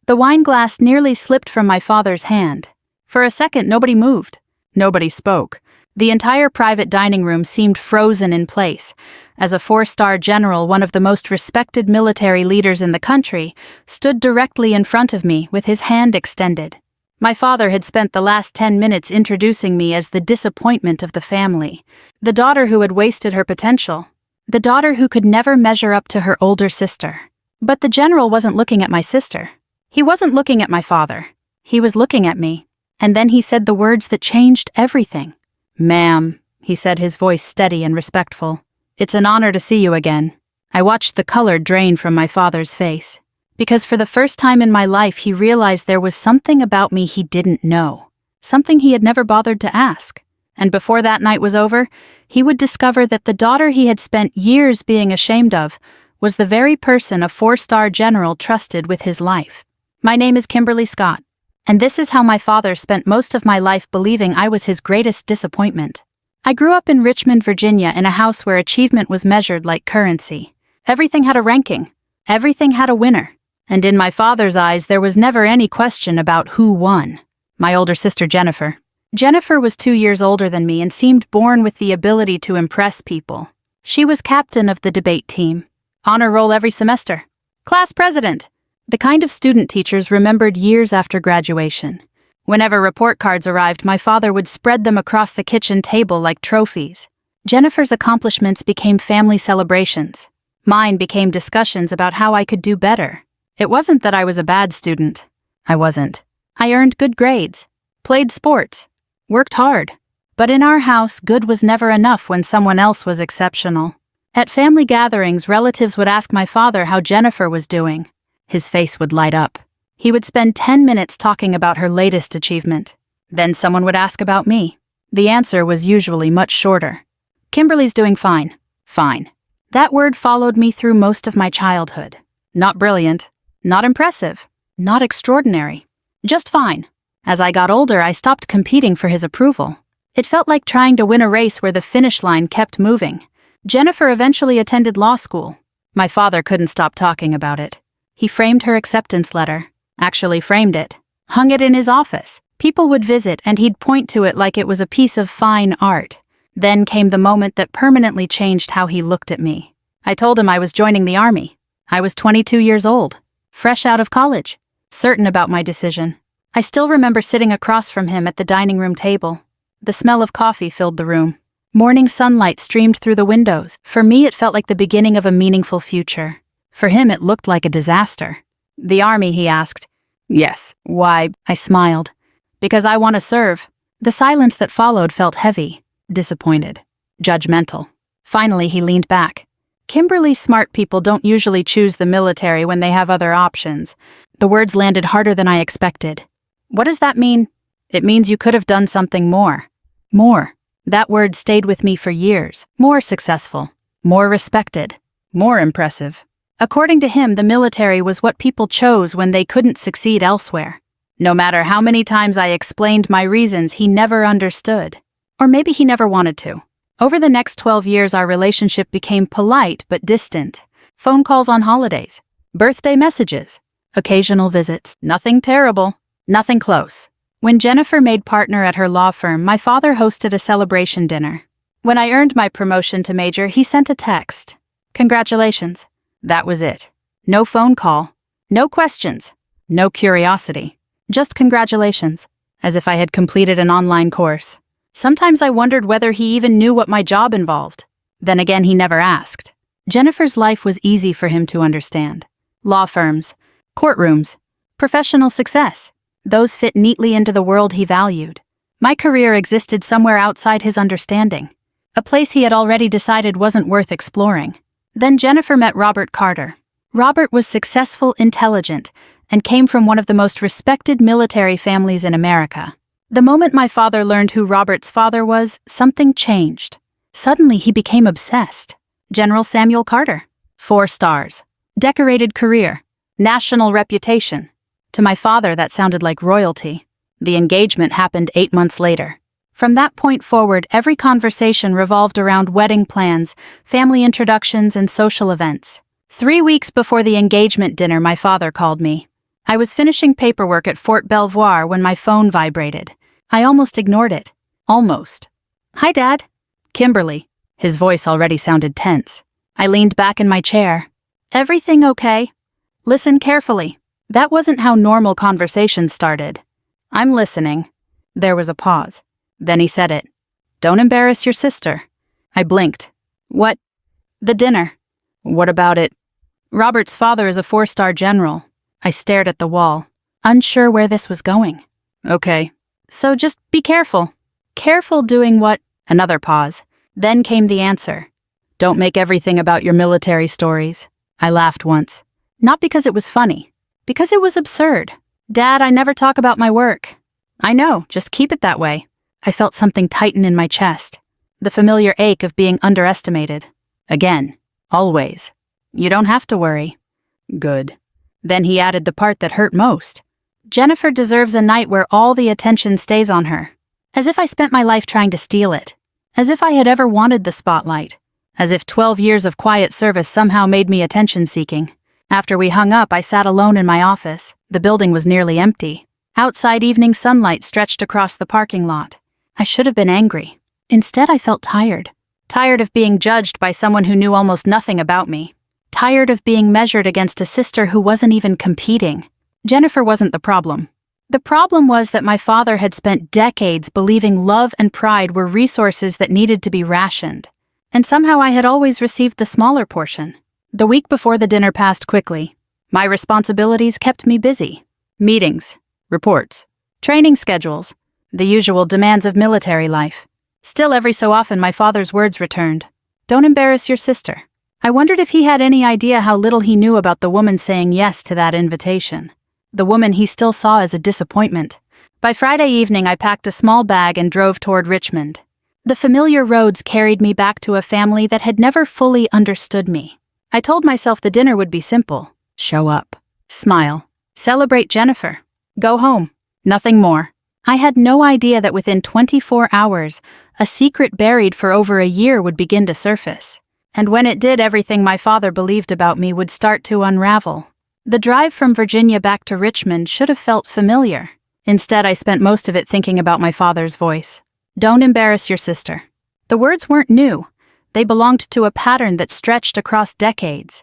The wine glass nearly slipped from my father's hand. For a second, nobody moved. Nobody spoke. The entire private dining room seemed frozen in place, as a 4-star general, one of the most respected military leaders in the country, stood directly in front of me with his hand extended. My father had spent the last 10 minutes introducing me as the disappointment of the family, the daughter who had wasted her potential, the daughter who could never measure up to her older sister. But the general wasn't looking at my sister. He wasn't looking at my father. He was looking at me. And then he said the words that changed everything. "Ma'am," he said, his voice steady and respectful. "It's an honor to see you again." I watched the color drain from my father's face, because for the first time in my life he realized there was something about me he didn't know, something he had never bothered to ask. And before that night was over, he would discover that the daughter he had spent years being ashamed of was the very person a 4-star general trusted with his life. My name is Kimberly Scott. And this is how my father spent most of my life, believing I was his greatest disappointment. I grew up in Richmond, Virginia, in a house where achievement was measured like currency. Everything had a ranking. Everything had a winner. And in my father's eyes, there was never any question about who won. My older sister, Jennifer. Jennifer was 2 years older than me and seemed born with the ability to impress people. She was captain of the debate team. Honor roll every semester. Class president. The kind of student teachers remembered years after graduation. Whenever report cards arrived, my father would spread them across the kitchen table like trophies. Jennifer's accomplishments became family celebrations. Mine became discussions about how I could do better. It wasn't that I was a bad student. I wasn't. I earned good grades, played sports, worked hard. But in our house, good was never enough when someone else was exceptional. At family gatherings, relatives would ask my father how Jennifer was doing. His face would light up. He would spend 10 minutes talking about her latest achievement. Then someone would ask about me. The answer was usually much shorter. "Kimberly's doing fine." Fine. That word followed me through most of my childhood. Not brilliant. Not impressive. Not extraordinary. Just fine. As I got older, I stopped competing for his approval. It felt like trying to win a race where the finish line kept moving. Jennifer eventually attended law school. My father couldn't stop talking about it. He framed her acceptance letter. Actually framed it. Hung it in his office. People would visit and he'd point to it like it was a piece of fine art. Then came the moment that permanently changed how he looked at me. I told him I was joining the Army. I was 22 years old, fresh out of college, certain about my decision. I still remember sitting across from him at the dining room table. The smell of coffee filled the room. Morning sunlight streamed through the windows. For me, it felt like the beginning of a meaningful future. For him, it looked like a disaster. "The Army?" he asked. "Yes." "Why?" I smiled. "Because I want to serve." The silence that followed felt heavy, disappointed, judgmental. Finally, he leaned back. "Kimberly, smart people don't usually choose the military when they have other options." The words landed harder than I expected. "What does that mean?" "It means you could have done something more." More. That word stayed with me for years. More successful. More respected. More impressive. According to him, the military was what people chose when they couldn't succeed elsewhere. No matter how many times I explained my reasons, he never understood. Or maybe he never wanted to. Over the next 12 years, our relationship became polite but distant. Phone calls on holidays. Birthday messages. Occasional visits. Nothing terrible. Nothing close. When Jennifer made partner at her law firm, my father hosted a celebration dinner. When I earned my promotion to major, he sent a text. "Congratulations." That was it. No phone call. No questions. No curiosity. Just congratulations, as if I had completed an online course. Sometimes I wondered whether he even knew what my job involved. Then again, he never asked. Jennifer's life was easy for him to understand. Law firms, courtrooms, professional success. Those fit neatly into the world he valued. My career existed somewhere outside his understanding. A place he had already decided wasn't worth exploring. Then Jennifer met Robert Carter. Robert was successful, intelligent, and came from one of the most respected military families in America. The moment my father learned who Robert's father was, something changed. Suddenly he became obsessed. General Samuel Carter. 4 stars. Decorated career. National reputation. To my father, that sounded like royalty. The engagement happened 8 months later. From that point forward, every conversation revolved around wedding plans, family introductions, and social events. 3 weeks before the engagement dinner, my father called me. I was finishing paperwork at Fort Belvoir when my phone vibrated. I almost ignored it. Almost. "Hi, Dad." "Kimberly." His voice already sounded tense. I leaned back in my chair. "Everything okay?" "Listen carefully." That wasn't how normal conversations started. "I'm listening." There was a pause. Then he said it. "Don't embarrass your sister." I blinked. "What?" "The dinner." "What about it?" "Robert's father is a 4-star general." I stared at the wall, unsure where this was going. "Okay." "So just be careful." "Careful doing what?" Another pause. Then came the answer. "Don't make everything about your military stories." I laughed once. Not because it was funny. Because it was absurd. "Dad, I never talk about my work." "I know, just keep it that way." I felt something tighten in my chest. The familiar ache of being underestimated. Again. Always. "You don't have to worry." "Good." Then he added the part that hurt most. "Jennifer deserves a night where all the attention stays on her." As if I spent my life trying to steal it. As if I had ever wanted the spotlight. As if 12 years of quiet service somehow made me attention-seeking. After we hung up, I sat alone in my office. The building was nearly empty. Outside, evening sunlight stretched across the parking lot. I should have been angry. Instead, I felt tired. Tired of being judged by someone who knew almost nothing about me. Tired of being measured against a sister who wasn't even competing. Jennifer wasn't the problem. The problem was that my father had spent decades believing love and pride were resources that needed to be rationed. And somehow I had always received the smaller portion. The week before the dinner passed quickly. My responsibilities kept me busy. Meetings, reports, training schedules, the usual demands of military life. Still, every so often my father's words returned. "Don't embarrass your sister." I wondered if he had any idea how little he knew about the woman saying yes to that invitation. The woman he still saw as a disappointment. By Friday evening, I packed a small bag and drove toward Richmond. The familiar roads carried me back to a family that had never fully understood me. I told myself the dinner would be simple. Show up. Smile. Celebrate Jennifer. Go home. Nothing more. I had no idea that within 24 hours, a secret buried for over a year would begin to surface. And when it did, everything my father believed about me would start to unravel. The drive from Virginia back to Richmond should have felt familiar. Instead, I spent most of it thinking about my father's voice. "Don't embarrass your sister." The words weren't new. They belonged to a pattern that stretched across decades.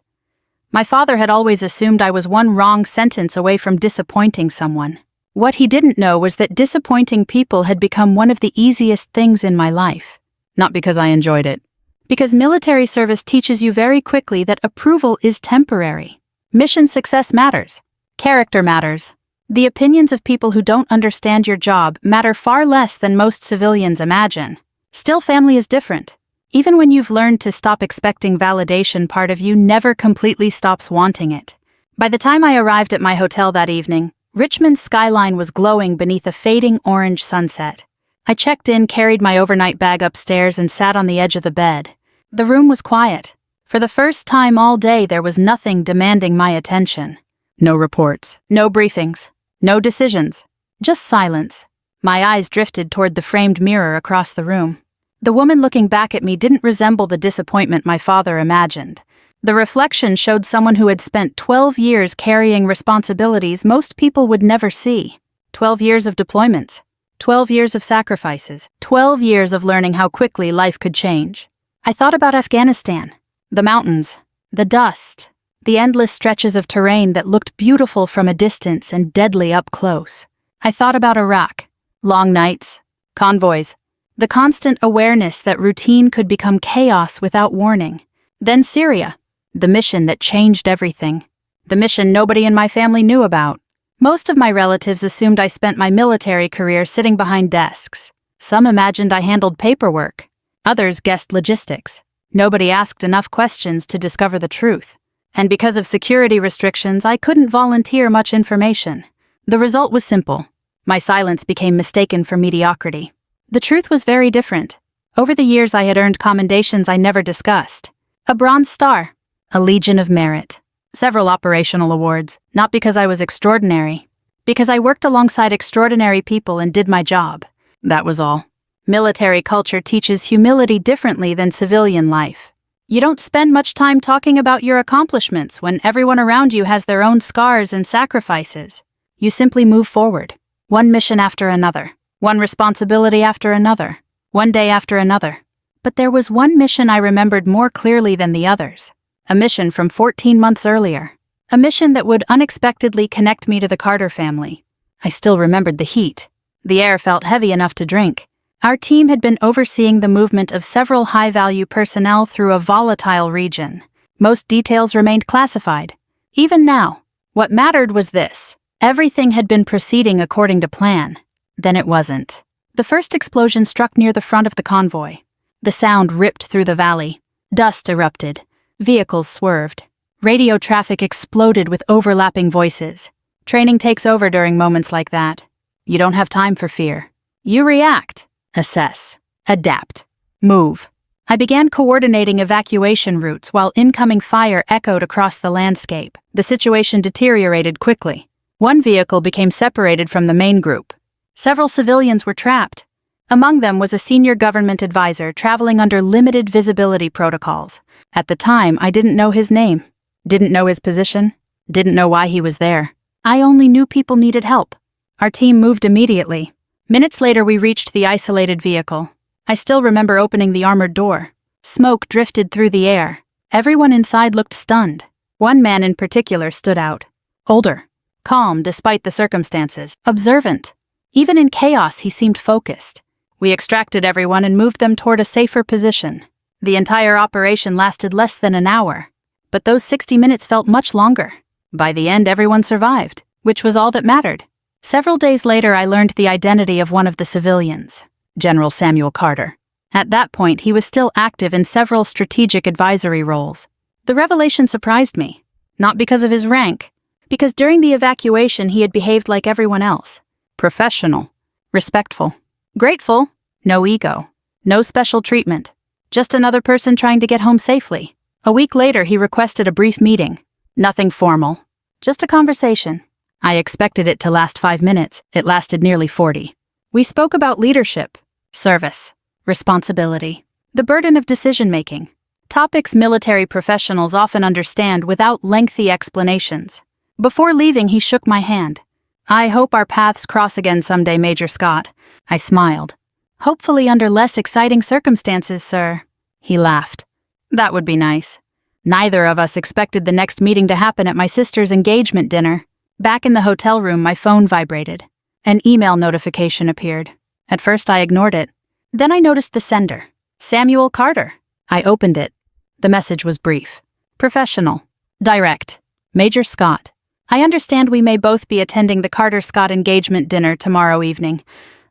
My father had always assumed I was one wrong sentence away from disappointing someone. What he didn't know was that disappointing people had become one of the easiest things in my life. Not because I enjoyed it. Because military service teaches you very quickly that approval is temporary. Mission success matters. Character matters. The opinions of people who don't understand your job matter far less than most civilians imagine. Still, family is different. Even when you've learned to stop expecting validation, part of you never completely stops wanting it. By the time I arrived at my hotel that evening, Richmond's skyline was glowing beneath a fading orange sunset. I checked in, carried my overnight bag upstairs, and sat on the edge of the bed. The room was quiet. For the first time all day, there was nothing demanding my attention. No reports, no briefings, no decisions, just silence. My eyes drifted toward the framed mirror across the room. The woman looking back at me didn't resemble the disappointment my father imagined. The reflection showed someone who had spent 12 years carrying responsibilities most people would never see. 12 years of deployments, 12 years of sacrifices, 12 years of learning how quickly life could change. I thought about Afghanistan. The mountains, the dust, the endless stretches of terrain that looked beautiful from a distance and deadly up close. I thought about Iraq, long nights, convoys, the constant awareness that routine could become chaos without warning. Then Syria, the mission that changed everything. The mission nobody in my family knew about. Most of my relatives assumed I spent my military career sitting behind desks. Some imagined I handled paperwork. Others guessed logistics. Nobody asked enough questions to discover the truth. And because of security restrictions, I couldn't volunteer much information. The result was simple. My silence became mistaken for mediocrity. The truth was very different. Over the years, I had earned commendations I never discussed. A Bronze Star, a Legion of Merit, several operational awards, not because I was extraordinary, because I worked alongside extraordinary people and did my job. That was all. Military culture teaches humility differently than civilian life. You don't spend much time talking about your accomplishments when everyone around you has their own scars and sacrifices. You simply move forward, one mission after another, one responsibility after another, one day after another. But there was one mission I remembered more clearly than the others. A mission from 14 months earlier. A mission that would unexpectedly connect me to the Carter family. I still remembered the heat. The air felt heavy enough to drink. Our team had been overseeing the movement of several high-value personnel through a volatile region. Most details remained classified. Even now, what mattered was this. Everything had been proceeding according to plan. Then it wasn't. The first explosion struck near the front of the convoy. The sound ripped through the valley. Dust erupted. Vehicles swerved. Radio traffic exploded with overlapping voices. Training takes over during moments like that. You don't have time for fear. You react. Assess, adapt, move. I began coordinating evacuation routes while incoming fire echoed across the landscape. The situation deteriorated quickly. One vehicle became separated from the main group. Several civilians were trapped. Among them was a senior government advisor traveling under limited visibility protocols. At the time, I didn't know his name, didn't know his position, didn't know why he was there. I only knew people needed help. Our team moved immediately. Minutes later, we reached the isolated vehicle. I still remember opening the armored door. Smoke drifted through the air. Everyone inside looked stunned. One man in particular stood out. Older, calm despite the circumstances, observant. Even in chaos, he seemed focused. We extracted everyone and moved them toward a safer position. The entire operation lasted less than an hour. But those 60 minutes felt much longer. By the end, everyone survived, which was all that mattered. Several days later, I learned the identity of one of the civilians, General Samuel Carter. At that point, he was still active in several strategic advisory roles. The revelation surprised me, not because of his rank, because during the evacuation he had behaved like everyone else. Professional, respectful, grateful, no ego, no special treatment, just another person trying to get home safely. A week later, he requested a brief meeting. Nothing formal, just a conversation. I expected it to last 5 minutes. It lasted nearly 40. We spoke about leadership, service, responsibility, the burden of decision-making. Topics military professionals often understand without lengthy explanations. Before leaving, he shook my hand. I hope our paths cross again someday, Major Scott. I smiled. Hopefully under less exciting circumstances, sir. He laughed. That would be nice. Neither of us expected the next meeting to happen at my sister's engagement dinner. Back in the hotel room, my phone vibrated. An email notification appeared. At first, I ignored it. Then I noticed the sender, Samuel Carter. I opened it. The message was brief. Professional. Direct. Major Scott. I understand we may both be attending the Carter-Scott engagement dinner tomorrow evening.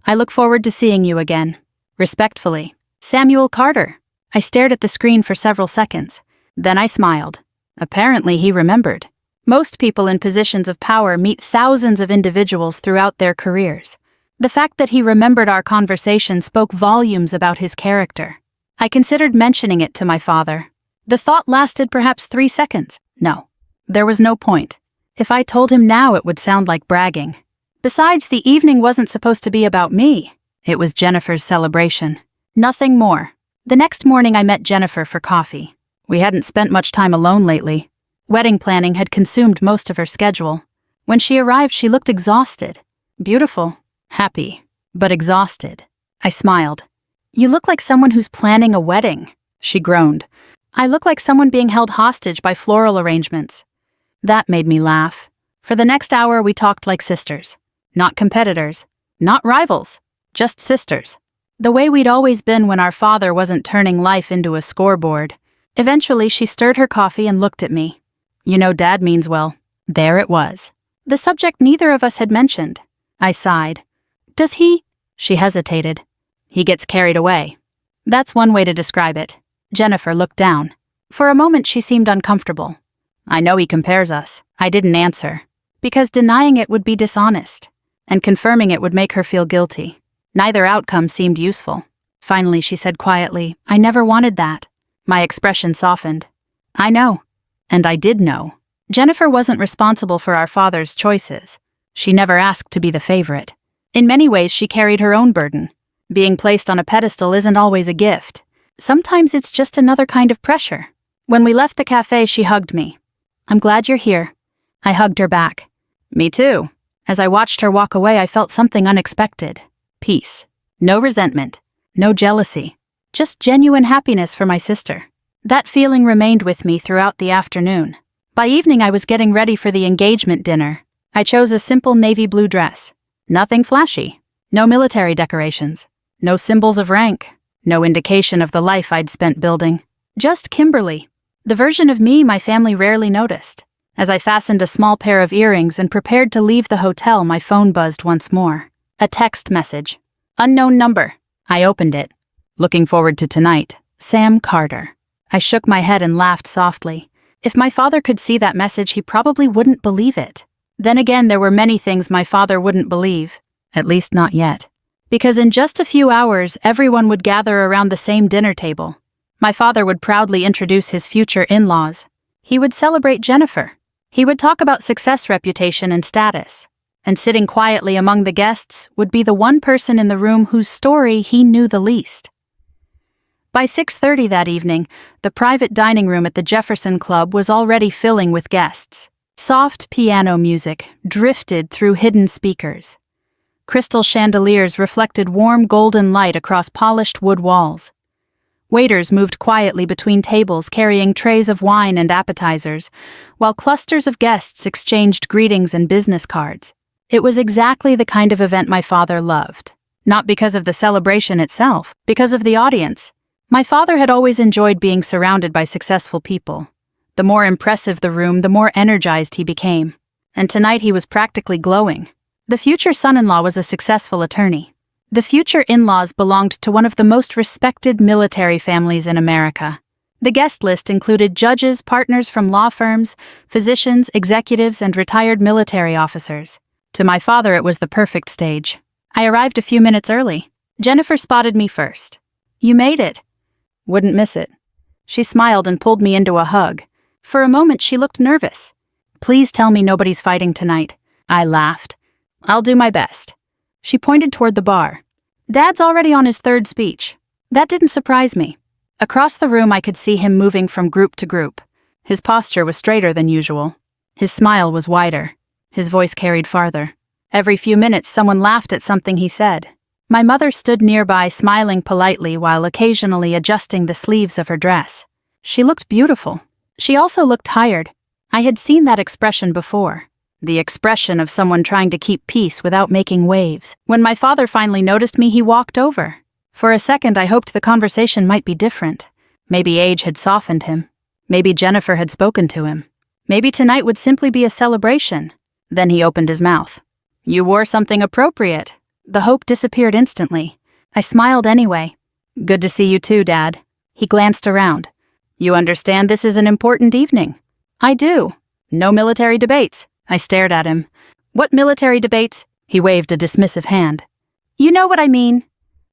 I look forward to seeing you again. Respectfully, Samuel Carter. I stared at the screen for several seconds. Then I smiled. Apparently, he remembered. Most people in positions of power meet thousands of individuals throughout their careers. The fact that he remembered our conversation spoke volumes about his character. I considered mentioning it to my father. The thought lasted perhaps 3 seconds. No, there was no point. If I told him now, it would sound like bragging. Besides, the evening wasn't supposed to be about me. It was Jennifer's celebration. Nothing more. The next morning, I met Jennifer for coffee. We hadn't spent much time alone lately. Wedding planning had consumed most of her schedule. When she arrived, she looked exhausted. Beautiful, happy, but exhausted. I smiled. You look like someone who's planning a wedding, she groaned. I look like someone being held hostage by floral arrangements. That made me laugh. For the next hour, we talked like sisters. Not competitors, not rivals, just sisters. The way we'd always been when our father wasn't turning life into a scoreboard. Eventually, she stirred her coffee and looked at me. You know, Dad means well. There it was. The subject neither of us had mentioned. I sighed. Does he? She hesitated. He gets carried away. That's one way to describe it. Jennifer looked down. For a moment, she seemed uncomfortable. I know he compares us. I didn't answer. Because denying it would be dishonest. And confirming it would make her feel guilty. Neither outcome seemed useful. Finally, she said quietly, I never wanted that. My expression softened. I know. And I did know. Jennifer wasn't responsible for our father's choices. She never asked to be the favorite. In many ways, she carried her own burden. Being placed on a pedestal isn't always a gift. Sometimes it's just another kind of pressure. When we left the cafe, she hugged me. "I'm glad you're here." I hugged her back. "Me too." As I watched her walk away, I felt something unexpected. Peace. No resentment. No jealousy. Just genuine happiness for my sister. That feeling remained with me throughout the afternoon. By evening, I was getting ready for the engagement dinner. I chose a simple navy blue dress. Nothing flashy. No military decorations. No symbols of rank. No indication of the life I'd spent building. Just Kimberly. The version of me my family rarely noticed. As I fastened a small pair of earrings and prepared to leave the hotel, my phone buzzed once more. A text message. Unknown number. I opened it. "Looking forward to tonight. Sam Carter." I shook my head and laughed softly. If my father could see that message, he probably wouldn't believe it. Then again, there were many things my father wouldn't believe. At least not yet. Because in just a few hours, everyone would gather around the same dinner table. My father would proudly introduce his future in-laws. He would celebrate Jennifer. He would talk about success, reputation, and status. And sitting quietly among the guests would be the one person in the room whose story he knew the least. By 6:30 that evening, the private dining room at the Jefferson Club was already filling with guests. Soft piano music drifted through hidden speakers. Crystal chandeliers reflected warm golden light across polished wood walls. Waiters moved quietly between tables carrying trays of wine and appetizers, while clusters of guests exchanged greetings and business cards. It was exactly the kind of event my father loved. Not because of the celebration itself, because of the audience. My father had always enjoyed being surrounded by successful people. The more impressive the room, the more energized he became. And tonight he was practically glowing. The future son-in-law was a successful attorney. The future in-laws belonged to one of the most respected military families in America. The guest list included judges, partners from law firms, physicians, executives, and retired military officers. To my father, it was the perfect stage. I arrived a few minutes early. Jennifer spotted me first. "You made it." "Wouldn't miss it." She smiled and pulled me into a hug. For a moment, she looked nervous. "Please tell me nobody's fighting tonight." I laughed. "I'll do my best." She pointed toward the bar. "Dad's already on his third speech." That didn't surprise me. Across the room, I could see him moving from group to group. His posture was straighter than usual. His smile was wider. His voice carried farther. Every few minutes, someone laughed at something he said. My mother stood nearby, smiling politely while occasionally adjusting the sleeves of her dress. She looked beautiful. She also looked tired. I had seen that expression before. The expression of someone trying to keep peace without making waves. When my father finally noticed me, he walked over. For a second, I hoped the conversation might be different. Maybe age had softened him. Maybe Jennifer had spoken to him. Maybe tonight would simply be a celebration. Then he opened his mouth. "You wore something appropriate." The hope disappeared instantly. I smiled anyway. "Good to see you too, Dad." He glanced around. "You understand this is an important evening?" "I do." "No military debates." I stared at him. "What military debates?" He waved a dismissive hand. "You know what I mean."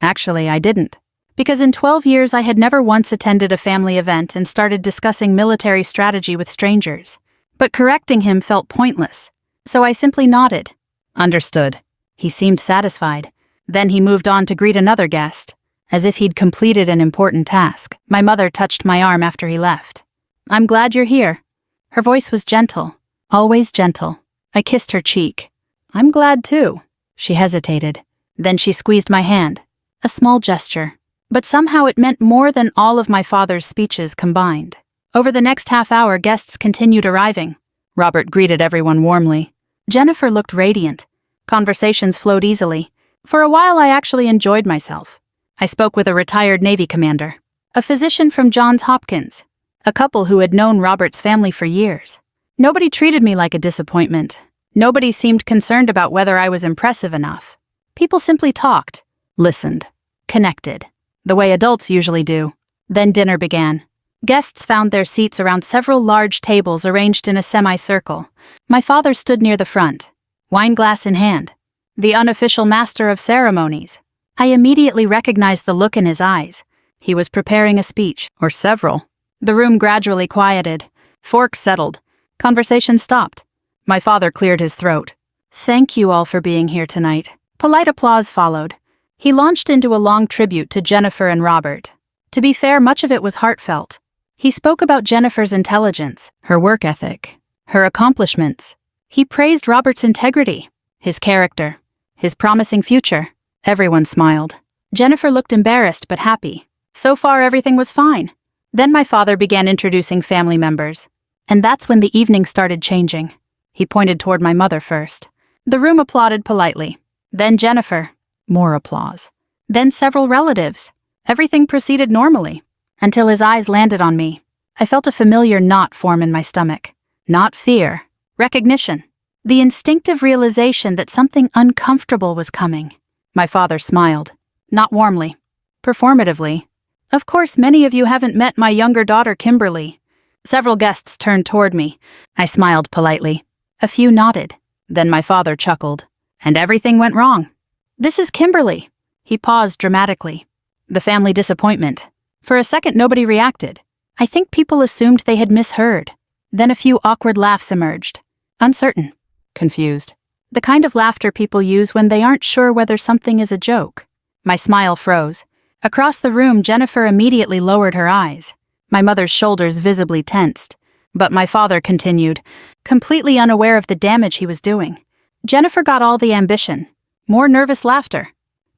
Actually, I didn't. Because in 12 years I had never once attended a family event and started discussing military strategy with strangers. But correcting him felt pointless. So I simply nodded. "Understood." He seemed satisfied. Then he moved on to greet another guest. As if he'd completed an important task, my mother touched my arm after he left. "I'm glad you're here." Her voice was gentle. Always gentle. I kissed her cheek. "I'm glad too." She hesitated. Then she squeezed my hand. A small gesture. But somehow it meant more than all of my father's speeches combined. Over the next half hour, guests continued arriving. Robert greeted everyone warmly. Jennifer looked radiant. Conversations flowed easily. For a while, I actually enjoyed myself. I spoke with a retired Navy commander, a physician from Johns Hopkins, a couple who had known Robert's family for years. Nobody treated me like a disappointment. Nobody seemed concerned about whether I was impressive enough. People simply talked, listened, connected, the way adults usually do. Then dinner began. Guests found their seats around several large tables arranged in a semicircle. My father stood near the front, wine glass in hand, the unofficial master of ceremonies. I immediately recognized the look in his eyes. He was preparing a speech, or several. The room gradually quieted. Forks settled. Conversation stopped. My father cleared his throat. "Thank you all for being here tonight." Polite applause followed. He launched into a long tribute to Jennifer and Robert. To be fair, much of it was heartfelt. He spoke about Jennifer's intelligence, her work ethic, her accomplishments. He praised Robert's integrity, his character, his promising future. Everyone smiled. Jennifer looked embarrassed but happy. So far, everything was fine. Then my father began introducing family members. And that's when the evening started changing. He pointed toward my mother first. The room applauded politely. Then Jennifer. More applause. Then several relatives. Everything proceeded normally, until his eyes landed on me. I felt a familiar knot form in my stomach. Not fear. Recognition. The instinctive realization that something uncomfortable was coming. My father smiled. Not warmly. Performatively. Of course, many of you haven't met my younger daughter, Kimberly. Several guests turned toward me. I smiled politely. A few nodded. Then my father chuckled. And everything went wrong. This is Kimberly. He paused dramatically. The family disappointment. For a second, nobody reacted. I think people assumed they had misheard. Then a few awkward laughs emerged. Uncertain. Confused. The kind of laughter people use when they aren't sure whether something is a joke. My smile froze. Across the room, Jennifer immediately lowered her eyes. My mother's shoulders visibly tensed. But my father continued, completely unaware of the damage he was doing. Jennifer got all the ambition. More nervous laughter.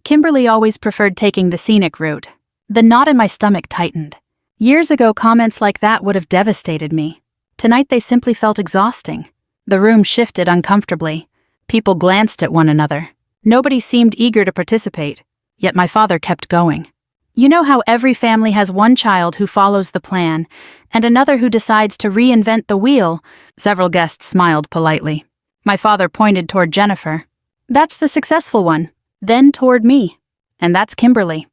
Kimberly always preferred taking the scenic route. The knot in my stomach tightened. Years ago, comments like that would have devastated me. Tonight they simply felt exhausting. The room shifted uncomfortably. People glanced at one another. Nobody seemed eager to participate. Yet my father kept going. You know how every family has one child who follows the plan, and another who decides to reinvent the wheel? Several guests smiled politely. My father pointed toward Jennifer. That's the successful one. Then toward me. And that's Kimberly.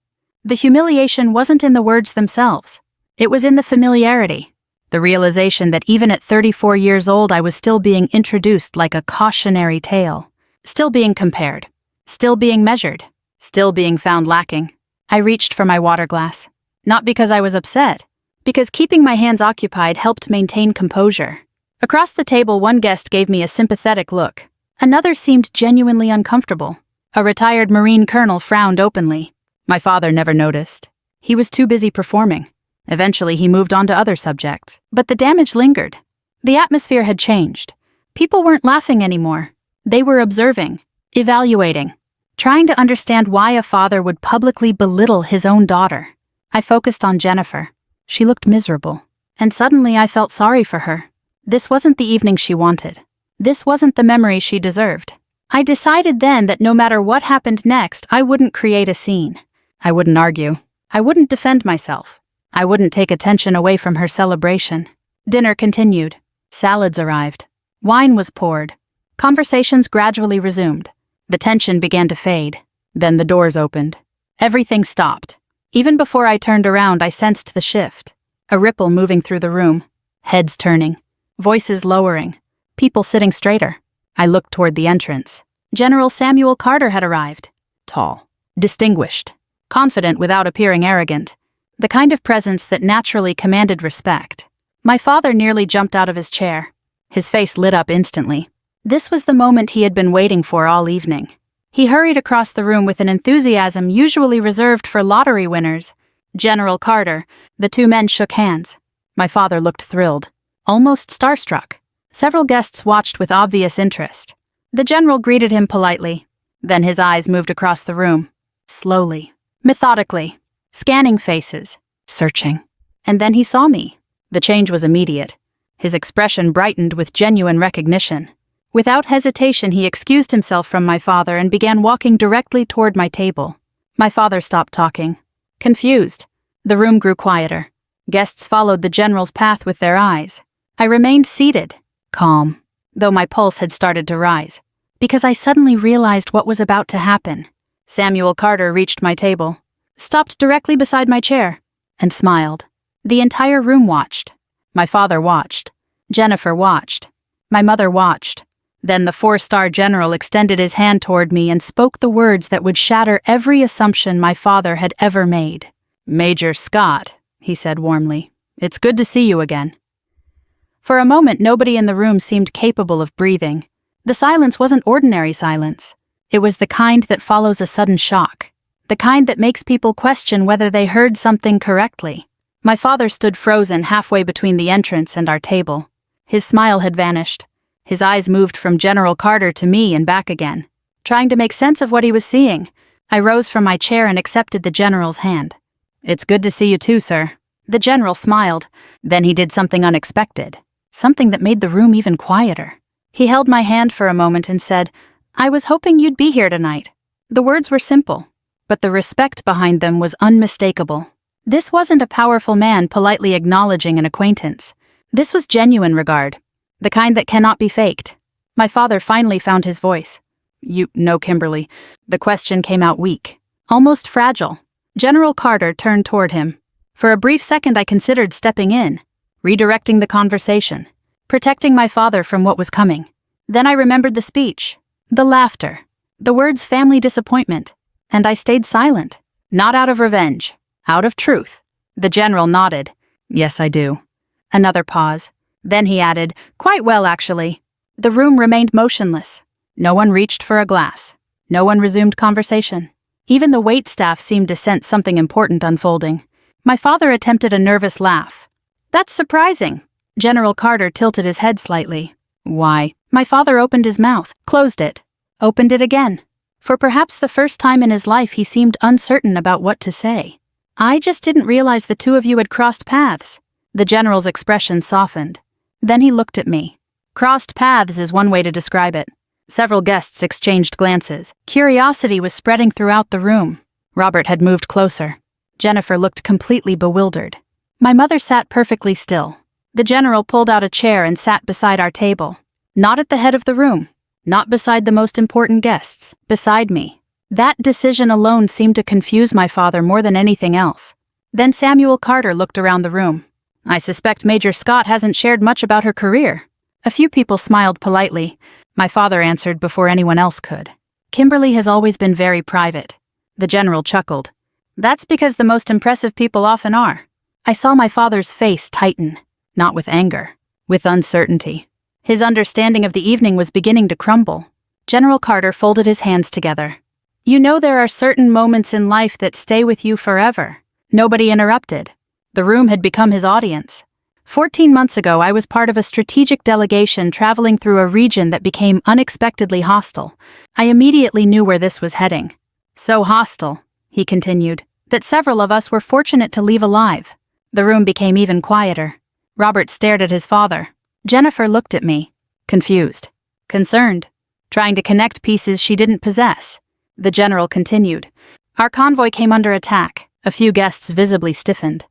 The humiliation wasn't in the words themselves. It was in the familiarity. The realization that even at 34 years old I was still being introduced like a cautionary tale. Still being compared. Still being measured. Still being found lacking. I reached for my water glass. Not because I was upset. Because keeping my hands occupied helped maintain composure. Across the table, one guest gave me a sympathetic look. Another seemed genuinely uncomfortable. A retired Marine colonel frowned openly. My father never noticed. He was too busy performing. Eventually, he moved on to other subjects. But the damage lingered. The atmosphere had changed. People weren't laughing anymore. They were observing, evaluating, trying to understand why a father would publicly belittle his own daughter. I focused on Jennifer. She looked miserable. And suddenly I felt sorry for her. This wasn't the evening she wanted. This wasn't the memory she deserved. I decided then that no matter what happened next, I wouldn't create a scene. I wouldn't argue. I wouldn't defend myself. I wouldn't take attention away from her celebration. Dinner continued. Salads arrived. Wine was poured. Conversations gradually resumed. The tension began to fade. Then the doors opened. Everything stopped. Even before I turned around, I sensed the shift. A ripple moving through the room. Heads turning. Voices lowering. People sitting straighter. I looked toward the entrance. General Samuel Carter had arrived. Tall. Distinguished. Confident without appearing arrogant. The kind of presence that naturally commanded respect. My father nearly jumped out of his chair. His face lit up instantly. This was the moment he had been waiting for all evening. He hurried across the room with an enthusiasm usually reserved for lottery winners. General Carter. The two men shook hands. My father looked thrilled. Almost starstruck. Several guests watched with obvious interest. The general greeted him politely. Then his eyes moved across the room. Slowly. Methodically. Scanning faces. Searching. And then he saw me. The change was immediate. His expression brightened with genuine recognition. Without hesitation, he excused himself from my father and began walking directly toward my table. My father stopped talking. Confused. The room grew quieter. Guests followed the general's path with their eyes. I remained seated. Calm, though my pulse had started to rise, because I suddenly realized what was about to happen. Samuel Carter reached my table, stopped directly beside my chair, and smiled. The entire room watched. My father watched. Jennifer watched. My mother watched. Then the 4-star general extended his hand toward me and spoke the words that would shatter every assumption my father had ever made. Major Scott, he said warmly, it's good to see you again. For a moment, nobody in the room seemed capable of breathing. The silence wasn't ordinary silence. It was the kind that follows a sudden shock. the kind that makes people question whether they heard something correctly. My father stood frozen halfway between the entrance and our table. His smile had vanished. His eyes moved from General Carter to me and back again, trying to make sense of what he was seeing. I rose from my chair and accepted the general's hand. "It's good to see you too, sir." The general smiled. Then he did something unexpected, something that made the room even quieter. He held my hand for a moment and said, "I was hoping you'd be here tonight." The words were simple, but the respect behind them was unmistakable. This wasn't a powerful man politely acknowledging an acquaintance. This was genuine regard, the kind that cannot be faked. My father finally found his voice. "You know, Kimberly." The question came out weak, almost fragile. General Carter turned toward him. For a brief second I considered stepping in, redirecting the conversation, protecting my father from what was coming. Then I remembered the speech, the laughter, the words family disappointment, and I stayed silent, not out of revenge, out of truth. The general nodded. "Yes, I do." Another pause. Then he added, "Quite well, actually." The room remained motionless. No one reached for a glass. No one resumed conversation. Even the waitstaff seemed to sense something important unfolding. My father attempted a nervous laugh. "That's surprising." General Carter tilted his head slightly. "Why?" My father opened his mouth, closed it, opened it again. For perhaps the first time in his life he seemed uncertain about what to say. "I just didn't realize the two of you had crossed paths." The general's expression softened. Then he looked at me. Crossed paths is one way to describe it. Several guests exchanged glances. Curiosity was spreading throughout the room. Robert had moved closer. Jennifer looked completely bewildered. My mother sat perfectly still. The general pulled out a chair and sat beside our table. Not at the head of the room. Not beside the most important guests. Beside me. That decision alone seemed to confuse my father more than anything else. Then Samuel Carter looked around the room. "I suspect Major Scott hasn't shared much about her career." A few people smiled politely. My father answered before anyone else could. "Kimberly has always been very private." The general chuckled. "That's because the most impressive people often are." I saw my father's face tighten, not with anger, with uncertainty. His understanding of the evening was beginning to crumble. General Carter folded his hands together. "You know there are certain moments in life that stay with you forever." Nobody interrupted. The room had become his audience. 14 months ago, I was part of a strategic delegation traveling through a region that became unexpectedly hostile. I immediately knew where this was heading. "So hostile," he continued, "that several of us were fortunate to leave alive." The room became even quieter. Robert stared at his father. Jennifer looked at me, confused, concerned, trying to connect pieces she didn't possess. The general continued. "Our convoy came under attack. A few guests visibly stiffened.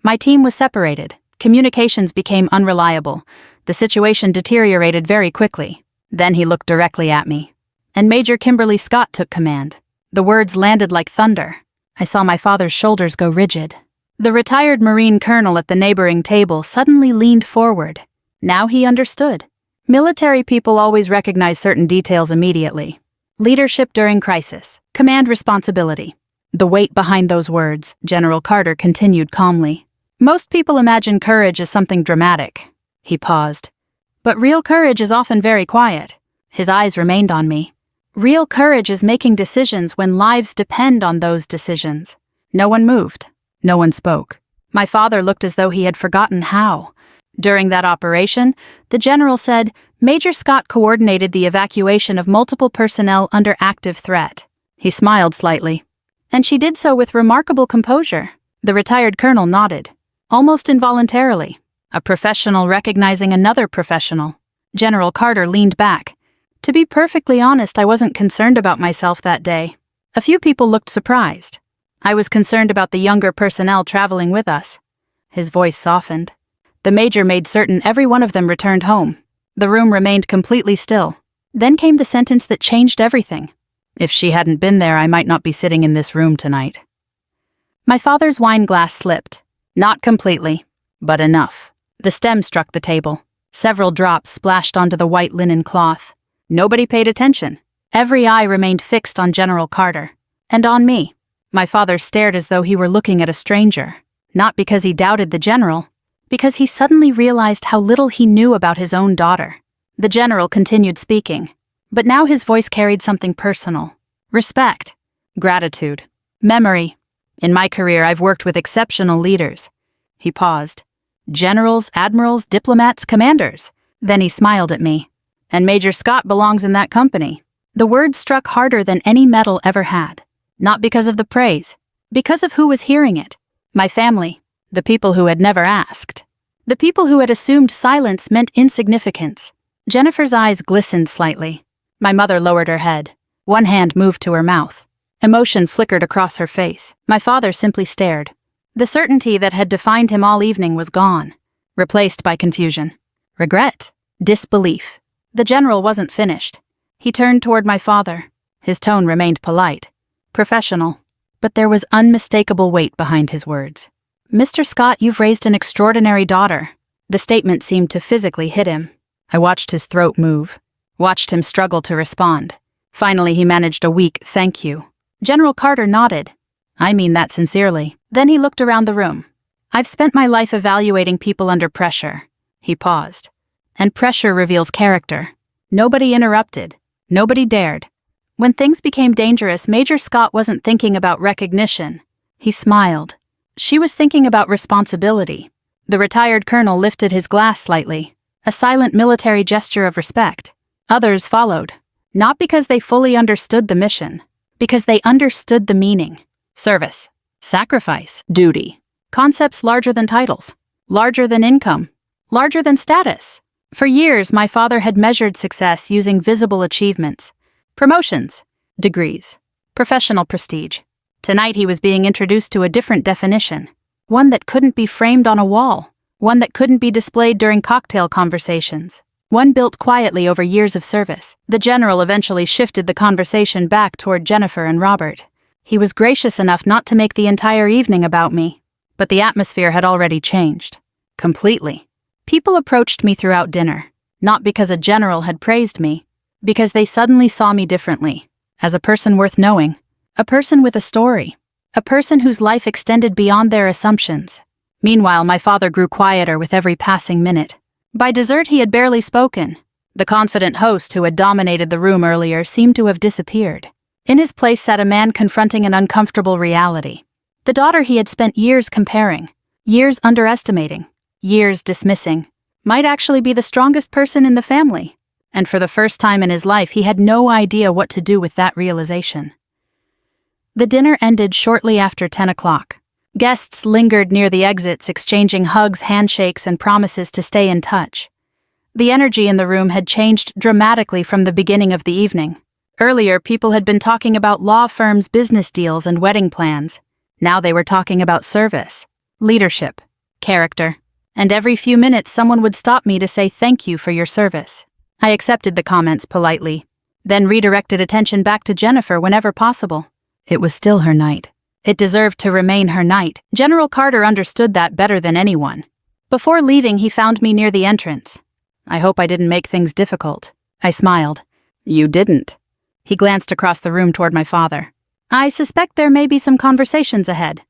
My team was separated. Communications became unreliable. The situation deteriorated very quickly." Then he looked directly at me. "And Major Kimberly Scott took command." The words landed like thunder. I saw my father's shoulders go rigid. The retired Marine colonel at the neighboring table suddenly leaned forward. Now he understood. Military people always recognize certain details immediately. Leadership during crisis. Command responsibility. The weight behind those words, General Carter continued calmly. "Most people imagine courage as something dramatic." He paused. "But real courage is often very quiet." His eyes remained on me. "Real courage is making decisions when lives depend on those decisions." No one moved. No one spoke. My father looked as though he had forgotten how. During that operation, the general said, Major Scott coordinated the evacuation of multiple personnel under active threat. He smiled slightly. "And she did so with remarkable composure." The retired colonel nodded, almost involuntarily. A professional recognizing another professional. General Carter leaned back. To be perfectly honest, I wasn't concerned about myself that day. A few people looked surprised. I was concerned about the younger personnel traveling with us. His voice softened. The major made certain every one of them returned home. The room remained completely still. Then came the sentence that changed everything. If she hadn't been there, I might not be sitting in this room tonight. My father's wine glass slipped. Not completely, but enough. The stem struck the table. Several drops splashed onto the white linen cloth. Nobody paid attention. Every eye remained fixed on General Carter. And on me. My father stared as though he were looking at a stranger. Not because he doubted the general, because he suddenly realized how little he knew about his own daughter. The general continued speaking, but now his voice carried something personal. Respect. Gratitude. Memory. In my career, I've worked with exceptional leaders. He paused. Generals, admirals, diplomats, commanders. Then he smiled at me. And Major Scott belongs in that company. The words struck harder than any medal ever had. Not because of the praise, because of who was hearing it. My family, the people who had never asked. The people who had assumed silence meant insignificance. Jennifer's eyes glistened slightly. My mother lowered her head. One hand moved to her mouth. Emotion flickered across her face. My father simply stared. The certainty that had defined him all evening was gone, replaced by confusion, regret, disbelief. The general wasn't finished. He turned toward my father. His tone remained polite, professional, but there was unmistakable weight behind his words. "Mr. Scott, you've raised an extraordinary daughter." The statement seemed to physically hit him. I watched his throat move, watched him struggle to respond. Finally, he managed a weak "thank you." General Carter nodded. "I mean that sincerely." Then he looked around the room. "I've spent my life evaluating people under pressure." He paused. "And pressure reveals character." Nobody interrupted. Nobody dared. When things became dangerous, Major Scott wasn't thinking about recognition. He smiled. She was thinking about responsibility. The retired colonel lifted his glass slightly, a silent military gesture of respect. Others followed, not because they fully understood the mission, because they understood the meaning. Service, sacrifice, duty. Concepts larger than titles, larger than income, larger than status. For years, my father had measured success using visible achievements, promotions, degrees, professional prestige. Tonight he was being introduced to a different definition, one that couldn't be framed on a wall, one that couldn't be displayed during cocktail conversations, one built quietly over years of service. The general eventually shifted the conversation back toward Jennifer and Robert. He was gracious enough not to make the entire evening about me, but the atmosphere had already changed. Completely. People approached me throughout dinner, not because a general had praised me, because they suddenly saw me differently, as a person worth knowing, a person with a story, a person whose life extended beyond their assumptions. Meanwhile, my father grew quieter with every passing minute. By dessert, he had barely spoken. The confident host who had dominated the room earlier seemed to have disappeared. In his place sat a man confronting an uncomfortable reality. The daughter he had spent years comparing, years underestimating, years dismissing, might actually be the strongest person in the family. And for the first time in his life, he had no idea what to do with that realization. The dinner ended shortly after 10 o'clock. Guests lingered near the exits, exchanging hugs, handshakes, and promises to stay in touch. The energy in the room had changed dramatically from the beginning of the evening. Earlier, people had been talking about law firms, business deals, and wedding plans. Now they were talking about service, leadership, character. And every few minutes, someone would stop me to say thank you for your service. I accepted the comments politely, then redirected attention back to Jennifer whenever possible. It was still her night. It deserved to remain her night. General Carter understood that better than anyone. Before leaving, he found me near the entrance. "I hope I didn't make things difficult." I smiled. "You didn't." He glanced across the room toward my father. "I suspect there may be some conversations ahead."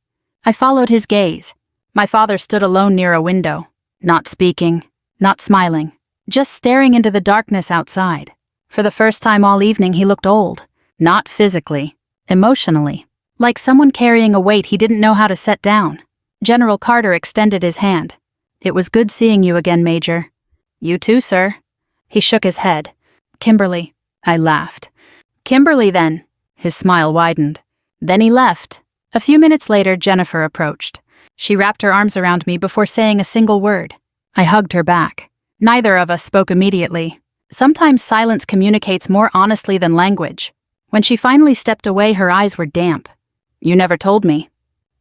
I followed his gaze. My father stood alone near a window, not speaking, not smiling, just staring into the darkness outside. For the first time all evening, he looked old, not physically, emotionally, like someone carrying a weight he didn't know how to set down. General Carter extended his hand. "It was good seeing you again, Major." "You too, sir." He shook his head. "Kimberly." I laughed. "Kimberly, then." His smile widened. Then he left. A few minutes later, Jennifer approached. She wrapped her arms around me before saying a single word. I hugged her back. Neither of us spoke immediately. Sometimes silence communicates more honestly than language. When she finally stepped away, her eyes were damp. "You never told me."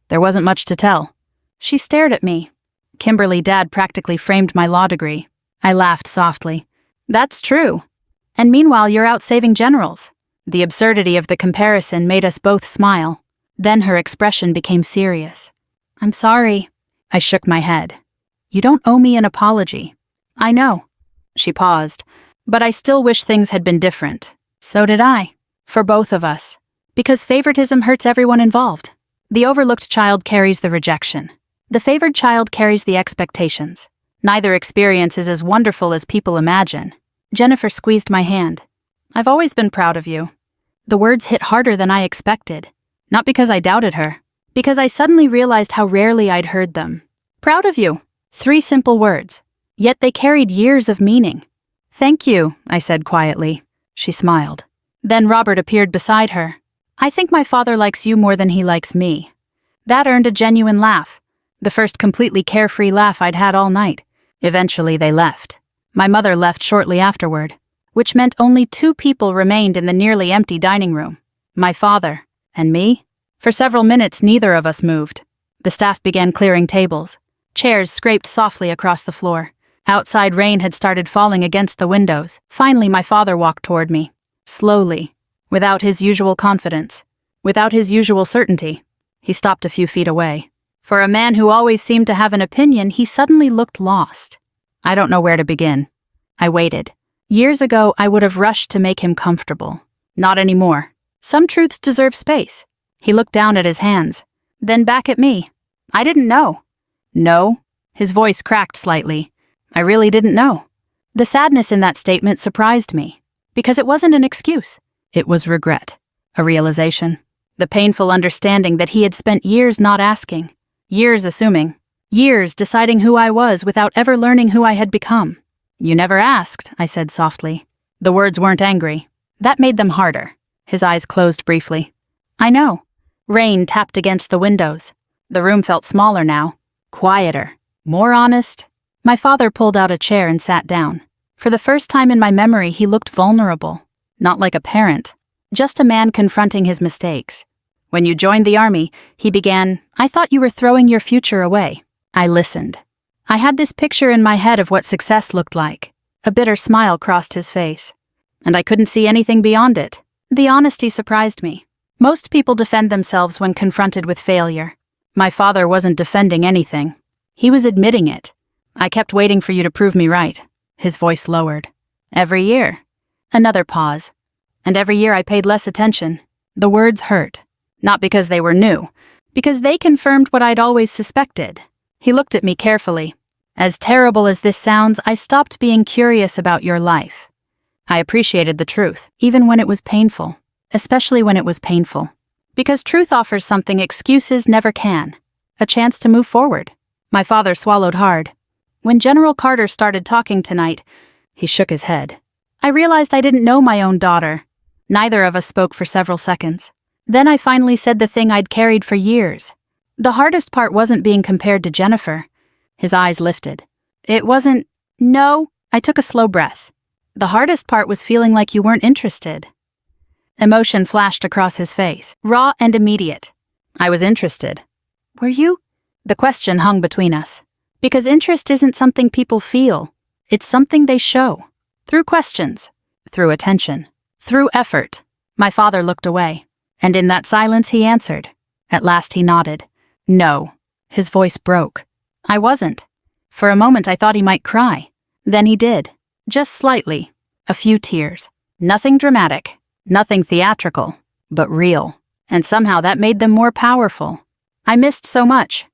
"There wasn't much to tell." She stared at me. "Kimberly, Dad practically framed my law degree." I laughed softly. "That's true. And meanwhile, you're out saving generals." The absurdity of the comparison made us both smile. Then her expression became serious. "I'm sorry." I shook my head. "You don't owe me an apology." "I know." She paused. "But I still wish things had been different." So did I. For both of us. Because favoritism hurts everyone involved. The overlooked child carries the rejection. The favored child carries the expectations. Neither experience is as wonderful as people imagine. Jennifer squeezed my hand. "I've always been proud of you." The words hit harder than I expected. Not because I doubted her. Because I suddenly realized how rarely I'd heard them. Proud of you. 3 simple words. Yet they carried years of meaning. Thank you, I said quietly. She smiled. Then Robert appeared beside her. I think my father likes you more than he likes me. That earned a genuine laugh. The first completely carefree laugh I'd had all night. Eventually they left. My mother left shortly afterward, which meant only 2 people remained in the nearly empty dining room. My father and me. For several minutes neither of us moved. The staff began clearing tables. Chairs scraped softly across the floor. Outside rain had started falling against the windows. Finally my father walked toward me. Slowly. Without his usual confidence. Without his usual certainty. He stopped a few feet away. For a man who always seemed to have an opinion, he suddenly looked lost. I don't know where to begin. I waited. Years ago, I would have rushed to make him comfortable. Not anymore. Some truths deserve space. He looked down at his hands, then back at me. I didn't know. No. His voice cracked slightly. I really didn't know. The sadness in that statement surprised me, because it wasn't an excuse. It was regret. A realization. The painful understanding that he had spent years not asking. Years assuming. Years deciding who I was without ever learning who I had become. You never asked, I said softly. The words weren't angry. That made them harder. His eyes closed briefly. I know. Rain tapped against the windows. The room felt smaller now. Quieter. More honest. My father pulled out a chair and sat down. For the first time in my memory, he looked vulnerable. Not like a parent. Just a man confronting his mistakes. When you joined the army, he began, I thought you were throwing your future away. I listened. I had this picture in my head of what success looked like. A bitter smile crossed his face. And I couldn't see anything beyond it. The honesty surprised me. Most people defend themselves when confronted with failure. My father wasn't defending anything. He was admitting it. I kept waiting for you to prove me right. His voice lowered. Every year. Another pause. And every year I paid less attention. The words hurt. Not because they were new. Because they confirmed what I'd always suspected. He looked at me carefully. As terrible as this sounds, I stopped being curious about your life. I appreciated the truth, even when it was painful. Especially when it was painful. Because truth offers something excuses never can. A chance to move forward. My father swallowed hard. When General Carter started talking tonight, he shook his head. I realized I didn't know my own daughter. Neither of us spoke for several seconds. Then I finally said the thing I'd carried for years. The hardest part wasn't being compared to Jennifer. His eyes lifted. It wasn't, no, I took a slow breath. The hardest part was feeling like you weren't interested. Emotion flashed across his face, raw and immediate. I was interested. Were you? The question hung between us. Because interest isn't something people feel. It's something they show. Through questions. Through attention. Through effort. My father looked away. And in that silence he answered. At last he nodded. No. His voice broke. I wasn't. For a moment I thought he might cry. Then he did. Just slightly. A few tears. Nothing dramatic. Nothing theatrical. But real. And somehow that made them more powerful. I missed so much.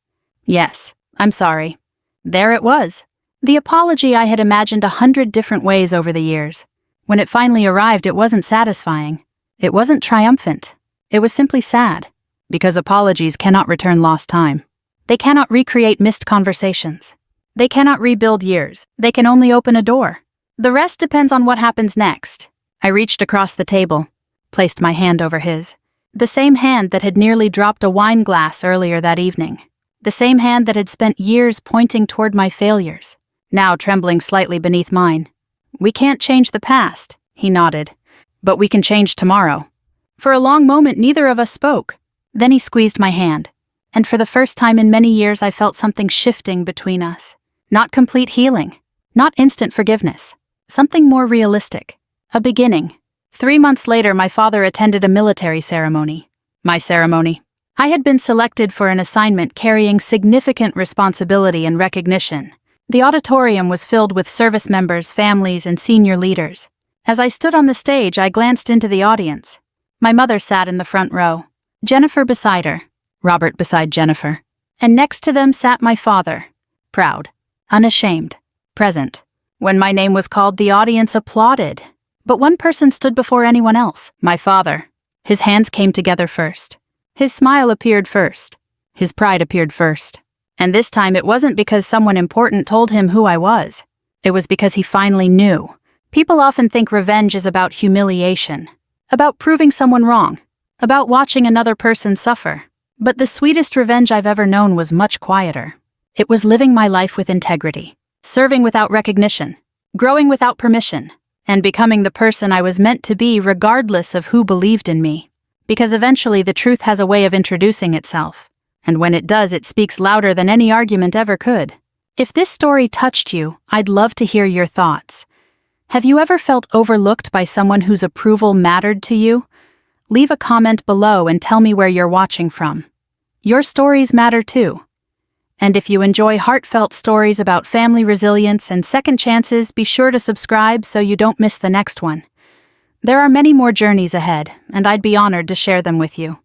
Yes, I'm sorry. There it was. The apology I had imagined 100 different ways over the years. When it finally arrived, it wasn't satisfying. It wasn't triumphant. It was simply sad. Because apologies cannot return lost time. They cannot recreate missed conversations. They cannot rebuild years. They can only open a door. The rest depends on what happens next. I reached across the table, placed my hand over his. The same hand that had nearly dropped a wine glass earlier that evening. The same hand that had spent years pointing toward my failures, now trembling slightly beneath mine. We can't change the past, he nodded. But we can change tomorrow. For a long moment, neither of us spoke. Then he squeezed my hand. And for the first time in many years, I felt something shifting between us. Not complete healing. Not instant forgiveness. Something more realistic. A beginning. 3 months later, my father attended a military ceremony. My ceremony. I had been selected for an assignment carrying significant responsibility and recognition. The auditorium was filled with service members, families, and senior leaders. As I stood on the stage, I glanced into the audience. My mother sat in the front row. Jennifer beside her. Robert beside Jennifer. And next to them sat my father. Proud. Unashamed. Present. When my name was called, the audience applauded. But one person stood before anyone else. My father. His hands came together first. His smile appeared first. His pride appeared first. And this time it wasn't because someone important told him who I was. It was because he finally knew. People often think revenge is about humiliation, about proving someone wrong, about watching another person suffer. But the sweetest revenge I've ever known was much quieter. It was living my life with integrity, serving without recognition, growing without permission, and becoming the person I was meant to be regardless of who believed in me. Because eventually the truth has a way of introducing itself. And when it does, it speaks louder than any argument ever could. If this story touched you, I'd love to hear your thoughts. Have you ever felt overlooked by someone whose approval mattered to you? Leave a comment below and tell me where you're watching from. Your stories matter too. And if you enjoy heartfelt stories about family resilience and second chances, be sure to subscribe so you don't miss the next one. There are many more journeys ahead, and I'd be honored to share them with you.